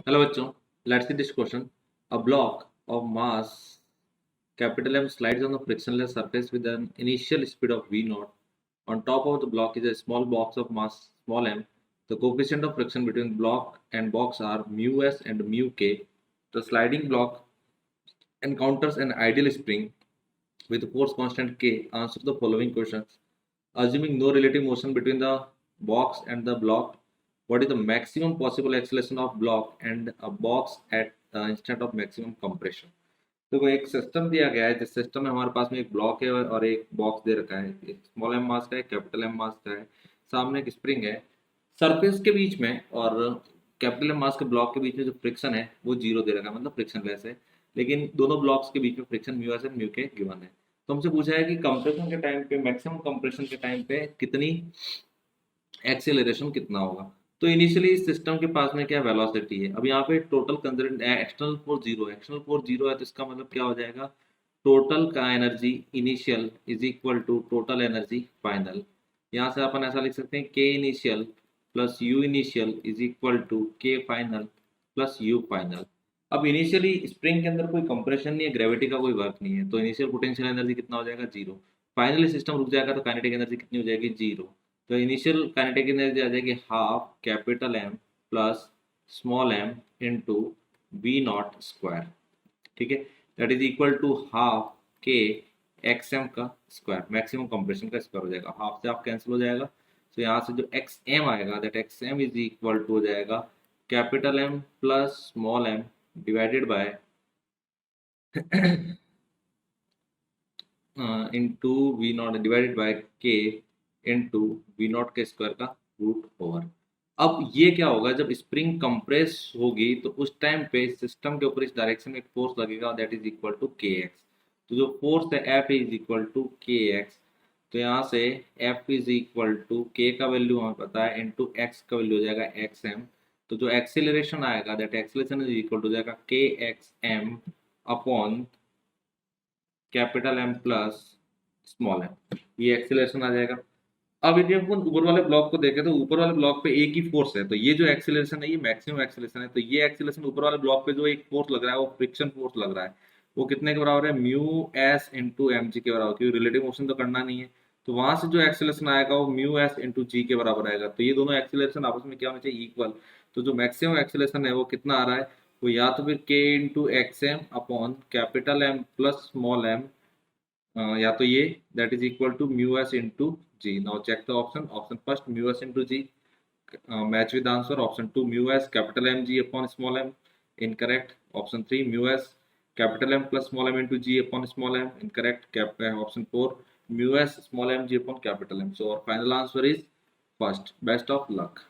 Hello बच्चों, let's see this question. A block of mass capital M slides on the frictionless surface with an initial speed of v naught. On top of the block is a small box of mass small m. The coefficient of friction between block and box are mu s and mu k. The sliding block encounters an ideal spring with force constant k. Answer the following questions. Assuming no relative motion between the box and the block, what is the maximum possible acceleration of block and a box at the instant of maximum compression? देखो एक system दिया गया है, जिस system में हमारे पास में एक ब्लॉक है और एक बॉक्स दे रखा है. एक स्मॉल एम मास का है, कैपिटल एम मास का है. सामने एक स्प्रिंग है. सरफेस के बीच में और कैपिटल एम मास के ब्लॉक के बीच में जो फ्रिक्शन है वो जीरो दे रखा है, मतलब फ्रिक्शन लेस है. लेकिन दोनों ब्लॉक्स के बीच में friction mu S and mu के गिवन है. तो हमसे पूछा है कि कंप्रेशन के टाइम पे, मैक्सिमम कंप्रेशन के टाइम पे कितनी एक्सेलरेशन कितना होगा. तो इनिशियली इस सिस्टम के पास में क्या वेलोसिटी है. अब यहाँ पे total consider external force zero है. एक्सटर्नल फोर्स जीरो है तो इसका मतलब क्या हो जाएगा, टोटल का energy initial is equal to total energy final. यहाँ से अपन ऐसा लिख सकते हैं K initial plus U initial is equal to K final plus U final. अब इनिशियली स्प्रिंग के अंदर कोई कंप्रेशन नहीं है, ग्रेविटी का कोई वर्क नहीं है, तो इनिशियल पोटेंशियल एनर्जी कितना हो जाएगा, जीरो. फाइनली सिस्टम रुक जाएगा तो काइनेटिक एनर्जी कितनी हो जाएगी, जीरो. तो इनिशियल काइनेटिक एनर्जी आ जाएगी half capital M plus small M into V naught square. ठीक है, that is equal to half K X M का स्क्वायर. मैक्सिमम कंप्रेशन का स्क्वायर हो जाएगा, हाफ से हाफ कैंसिल हो जाएगा. तो यहाँ से जो एक्स एम आएगा, that X M is equal to हो जाएगा capital M plus small M divided by into V naught divided by K into V naught के स्क्वायर का रूट ओवर. अब ये क्या होगा, जब स्प्रिंग कंप्रेस होगी तो उस टाइम पे सिस्टम के ऊपर इस डायरेक्शन में एक फोर्स लगेगा, दैट इज इक्वल टू के एक्स. तो जो फोर्स है एफ इज इक्वल टू के एक्स. तो यहाँ से एफ इज इक्वल टू के का वैल्यू हमें पता है इंटू एक्स का वैल्यू हो जाएगा एक्स एम. तो जो एक्सेलरेशन आएगा, that acceleration is equal to हो जाएगा K X M upon capital M plus small M. ये एक्सेलरेशन आ जाएगा. अब यदि अपन ऊपर वाले ब्लॉक को देखें तो ऊपर वाले ब्लॉक पे एक ही फोर्स है, तो ये जो एक्सेलरेशन है ये मैक्सिमम एक्सेलरेशन है. तो ये एक्सेलरेशन ऊपर वाले ब्लॉक पे जो एक फोर्स लग रहा है वो फ्रिक्शन फोर्स लग रहा है, वो कितने के बराबर है, mu S into M G के बराबर, क्योंकि रिलेटिव मोशन तो करना नहीं है. तो वहां से जो एक्सेलरेशन आएगा वो म्यू एस इंटू जी के बराबर आएगा. तो ये दोनों एक्सेलरेशन आपस में क्या होना चाहिए, इक्वल. तो जो मैक्सिमम एक्सेलरेशन है वो कितना आ रहा है, वो या तो फिर K into X M upon capital M plus small M, या तो ये that is equal to mu S into G. Now check the option. Option first mu S into G match with answer. Option two mu S capital M G upon small M, incorrect. Option three mu S capital M plus small M into G upon small M, incorrect. Option four mu S small M G upon capital M. So और final answer is first. Best of luck.